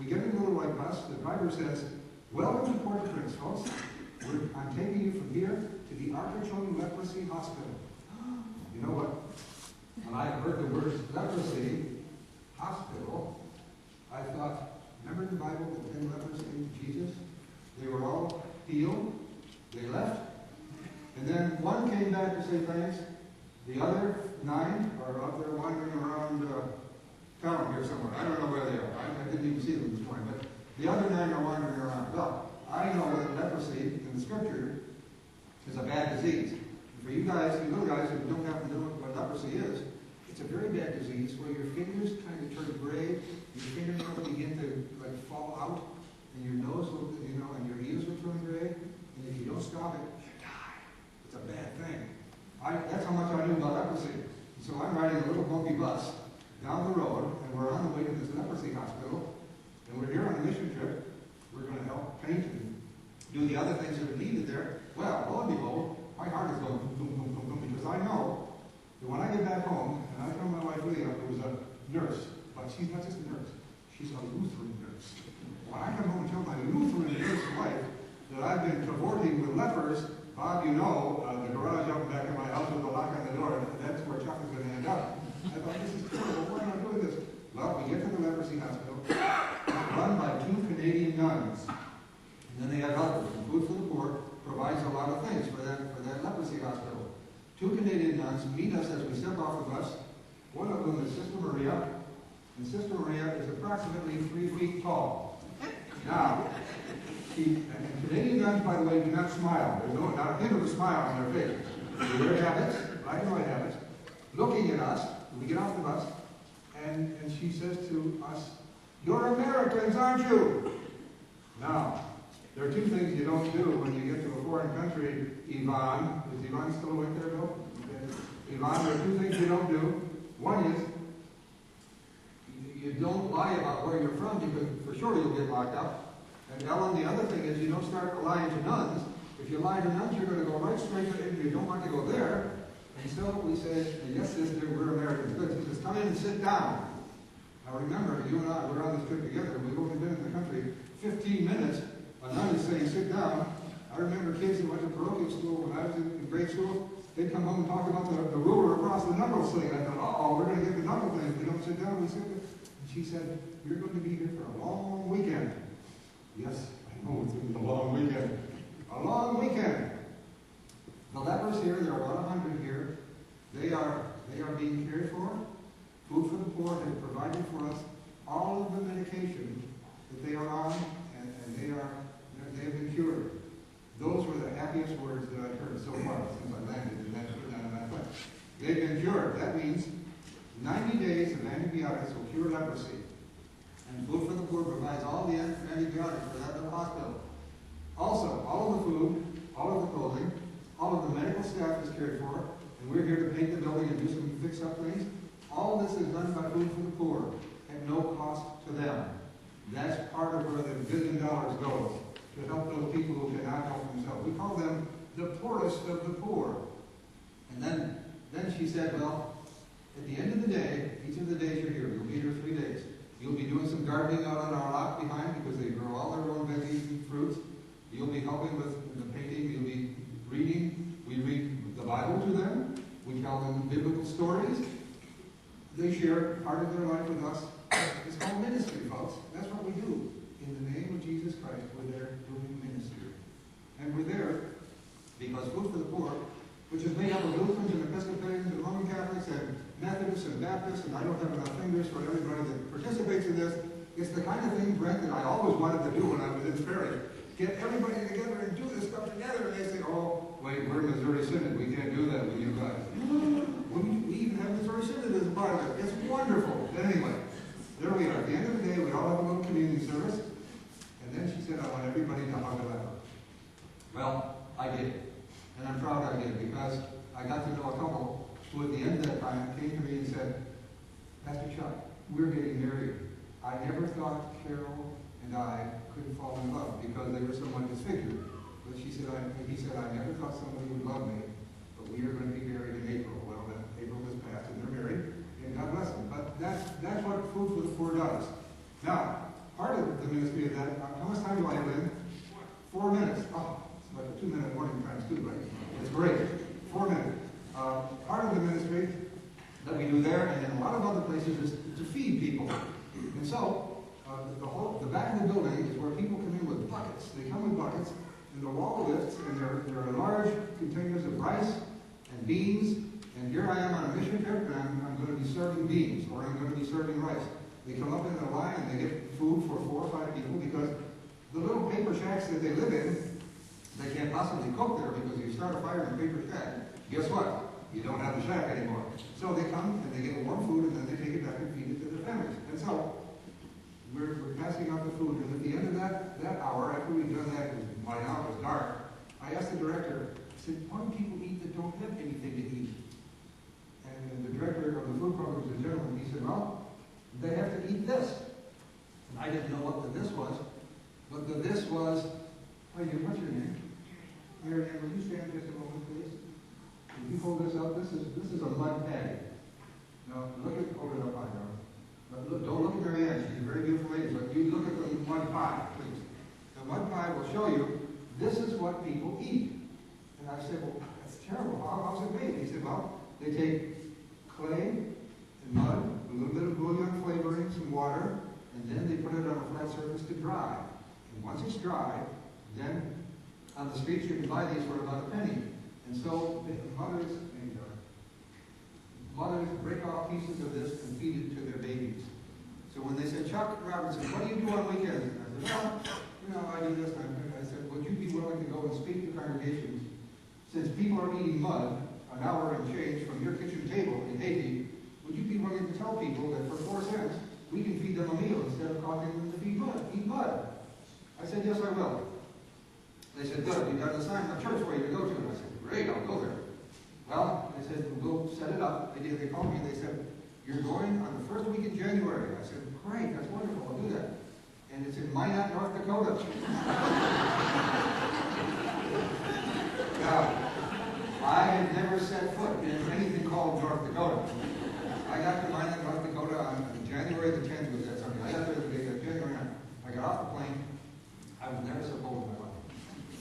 We get in a little white bus. The driver says, "Welcome to Port-au-Prince, folks. I'm taking you from here to the Arcachon Leprosy Hospital." You know what? When I heard the words leprosy hospital, I thought, remember the Bible, the 10 lepers came to Jesus? They were all healed. They left. And then one came back to say thanks. The other 9 are out there wandering around town here somewhere. I don't know where they are. I didn't even see them this morning. But the other 9 are wandering around. Well, I know that leprosy in the Scripture is a bad disease. For you guys, you little guys who don't happen to know what leprosy is, it's a very bad disease where your fingers kind of turn gray, your fingernails begin to like fall out, and your nose will, and your ears will turn gray, and if you don't stop it, you die. It's a bad thing. That's how much I knew about leprosy. So I'm riding a little bumpy bus down the road, and we're on the way to this leprosy hospital, and we're here on a mission trip. We're going to help paint and do the other things that are needed there. Well, lo and behold, my heart is going boom, boom, boom, boom, boom, because I know that when I get back home, and I tell my wife Leah, there was a nurse, but she's not just a nurse, she's a Lutheran nurse. When I come home and tell my Lutheran nurse wife that I've been cavorting with lepers, Bob, you know, the garage out back in my house with a lock on the door, that's where Chuck is going to end up. I thought, this is terrible, why am I doing this? Well, we get to the leprosy hospital, run by 2 Canadian nuns. And then they have others. And Food for the Poor provides a lot of things for that leprosy hospital. 2 Canadian nuns meet us as we step off the bus. One of them is Sister Maria. And Sister Maria is approximately 3 feet tall. Now, and Canadian nuns, by the way, do not smile. There's not a hint of a smile on their face. They wear habits, black and white habits, looking at us. We get off the bus, and she says to us, "You're Americans, aren't you?" Now, there are 2 things you don't do when you get to a foreign country, Yvonne. Is Yvonne still awake there, Bill? Okay. Yvonne, there are 2 things you don't do. One is, you don't lie about where you're from, because for sure you'll get locked up. And Ellen, the other thing is, you don't start lying to nuns. If you lie to nuns, you're going to go right straight to India. You don't want to go there. And so we said, "Yes, sister, we're Americans." Good. She says, "Come in and sit down." Now remember, you and I, we're on this trip together. We've only been in the country 15 minutes. A nun is saying, "Sit down." I remember kids who went to parochial school when I was in grade school. They'd come home and talk about the ruler across the knuckles thing. I thought, "Uh-oh, we're going to get the knuckle thing. If we don't sit down, we sit there." And she said, "You're going to be here for a long weekend." Yes, I know it's going to be a long weekend. A long weekend. The lepers here, there are about 100 here. They are being cared for. Food for the Poor has provided for us all of the medication that they are on, and they have been cured. Those were the happiest words that I've heard so far since I landed and that's put down in my foot. They've been cured. That means 90 days of antibiotics will cure leprosy. And Food for the Poor provides all the antibiotics for that little hospital. Also, all of the food, all of the clothing, all of the medical staff is cared for, and we're here to paint the building and do some fix-up things. All this is done by Food for the Poor at no cost to them. That's part of where the $1 billion goes, to help those people who cannot help themselves. We call them the poorest of the poor. And then she said, "Well, at the end of the day, each of the days you're here, you'll be here 3 days. You'll be doing some gardening out on our lot behind because they grow all their own veggies and fruits. You'll be helping with the painting. You'll be reading. We read the Bible to them. We tell them biblical stories. They share part of their life with us. It's called ministry, folks. That's what we do. In the name of Jesus Christ, we're there doing ministry. And we're there because Food for the Poor, which is made up of Lutherans and Episcopalians and Roman Catholics and Methodists and Baptists, and I don't have enough fingers for everybody that participates in this. It's the kind of thing, Brent, that I always wanted to do when I was in Perry. Get everybody together and do this stuff together. And they say, "Oh, wait, we're Missouri Synod. We can't do that with you guys." We even have Missouri Synod as a part of it. It's wonderful. But anyway, there we are. At the end of the day, we all have a little community service. And then she said, "I want everybody to hug a leper." Well, I did. And I'm proud I did, because I got to know a couple who at the end of that time came to me and said, "Pastor Chuck, we're getting married. I never thought Carol and I could fall in love because they were somewhat disfigured. But he said, I never thought somebody would love me, but we are going to be married in April." Well, then April has passed and they're married, and God bless them. But that's what Food for the Poor does. Now, part of the ministry of that. How much time do I have in? 4 minutes. Oh, it's like a 2-minute morning times 2, right? It's great. 4 minutes. Part of the ministry that we do there and in a lot of other places is to feed people. And so, the back of the building is where people come in with buckets. They come with buckets, and the wall lifts, and there are large containers of rice and beans. And here I am on a mission trip, and I'm going to be serving beans, or I'm going to be serving rice. They come up in a line, and they get food for 4 or 5 people, because the little paper shacks that they live in, they can't possibly cook there, because if you start a fire in a paper shack, guess what? You don't have the shack anymore. So they come, and they get warm food, and then they take it back and feed it to their families. And so, we're passing out the food, and at the end of that hour, after we've done that, because by now it was dark, I asked the director, I said, why do people eat that don't have anything to eat? And the director of the food program was a gentleman. He said, well, they have to eat this. And I didn't know what the this was, but the this was, what's your name? Mary Ann, will you stand just a moment, please? If you hold this up, this is a mud patty. Now, look at, hold it up high now. But look, don't look at Mary Ann, she's a very beautiful lady, but you look at the mud pie, please. The mud pie will show you, this is what people eat. And I said, well, that's terrible. How's it made? He said, well, they take clay and mud, a little bit of bouillon flavoring, some water, and then they put it on a flat surface to dry. And once it's dry, then on the streets you can buy these for about a penny. And so mothers break off pieces of this and feed it to their babies. So when they said, Chuck Robertson, what do you do on weekends? And I said, well, I do this. And I said, would you be willing to go and speak to congregations? Since people are eating mud an hour and change from your kitchen table in Haiti, would you be willing to tell people that for 4 cents, we can feed them a meal instead of causing them to eat mud? I said, yes, I will. They said, good, you got a church for you to go to. And I said, great, I'll go there. Well, they said, we'll set it up. They called me and they said, you're going on the first week in January. I said, great, that's wonderful, I'll do that. And it's in Minot, North Dakota. Now, I had never set foot in anything called North Dakota. I got to Minot, North Dakota on January the 10th was that Sunday. I got there the day of January 9th. I got off the plane. I was never so cold in my life.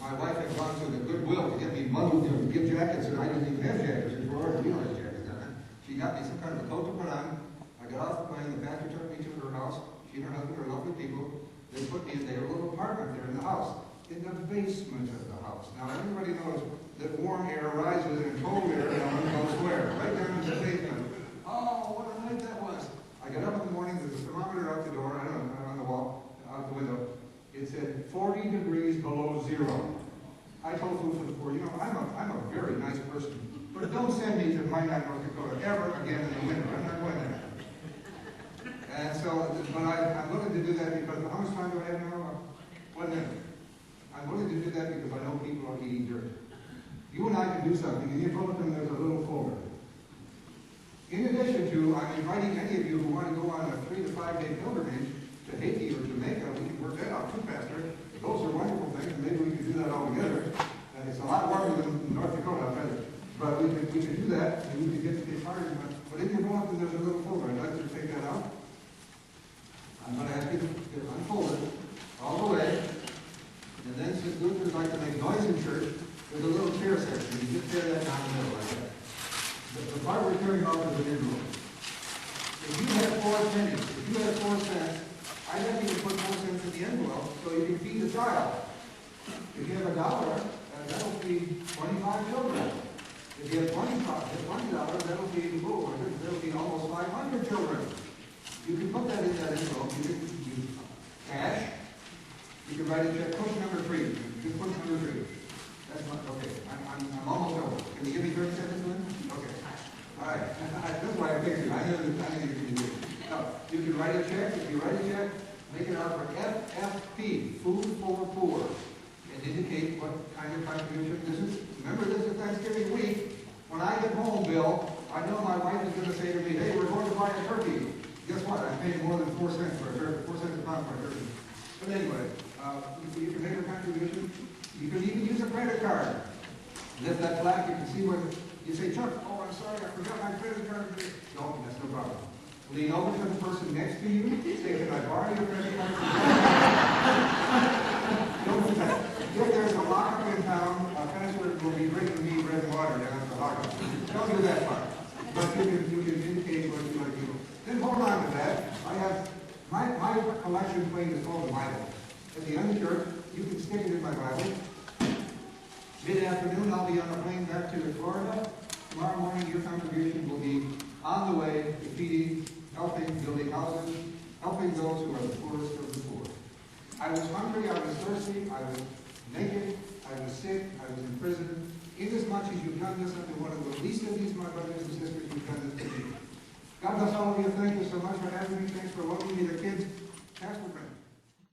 My wife had gone to the Goodwill to get me muddled to give jackets, and I didn't even have jackets before. We don't have jackets on it. She got me some kind of a coat to put on. I got off the plane. The pastor took me to her house. She and her husband are lovely people. They put me in their little apartment there in the house, in the basement of the house. Now, everybody knows that warm air rises and cold air down elsewhere, right down in the basement. Oh, what a night that was. I got up in the morning, there's a thermometer out the door, I don't know, on the wall, out the window. It said 40 degrees below zero. I told food for the poor, I'm a very nice person, but don't send me to Minot, North Dakota ever again in the winter. I'm not going there. And so, but I'm willing to do that because, how much time do I have now? 1 minute. I'm willing to do that because I know people are eating dirt. You and I can do something. In your bulletin, there's a little folder. In addition to, I'm inviting any of you who want to go on a 3 to 5 day pilgrimage to Haiti or Jamaica. We can work that out too, Pastor. Those are wonderful things. Maybe we can do that all together. It's a lot warmer than North Dakota, I'll tell you. But we can do that, and we can get started. But in your bulletin, there's a little folder. I'd like you to take that out. I'm going to ask you to unfold it all the way. And then, since Lutherans like to make noise in church, there's a little chair section. You just tear that down the middle like that. The part we're tearing off is an envelope. If you have 4 pennies, if you have 4 cents, I'd like you to put 4 cents in the envelope so you can feed the child. If you have $1, that'll feed 25 children. If you have $20, that'll feed, that'll feed almost 500 children. You can put that in that envelope. You can use cash. You can write a check. Push number 3. You can push number 3. That's not, okay. I'm almost over. Can you give me 30 seconds, Lynn? Okay. All right. That's why I picked you. I know you can do it. Now, you can write a check. If you write a check, make it out for FFP, Food for Poor, and indicate what kind of contribution this is. Remember, this is Thanksgiving week. When I get home, Bill, I know my wife is going to say to me, hey, we're going to buy a turkey. Guess what? I'm paying more than 4 cents for a turkey, 4 cents a pound for a turkey. But anyway, you can make a contribution. You can even use a credit card. Lift that flag, you can see what you say, Chuck, oh, I'm sorry, I forgot my credit card. No, that's no problem. Lean over to the person next to you, say, can I borrow your credit card? at the end of church. You can stick it in my Bible. Mid-afternoon, I'll be on a plane back to Florida. Tomorrow morning, your contribution will be on the way to feeding, helping, building houses, helping those who are the poorest of the poor. I was hungry, I was thirsty, I was naked, I was sick, I was in prison. Inasmuch as you've done this unto one of the least of these, my brothers and sisters, you've done this to me. God bless all of you. Thank you so much for having me. Thanks for loaning me the kids. Pastor Brent.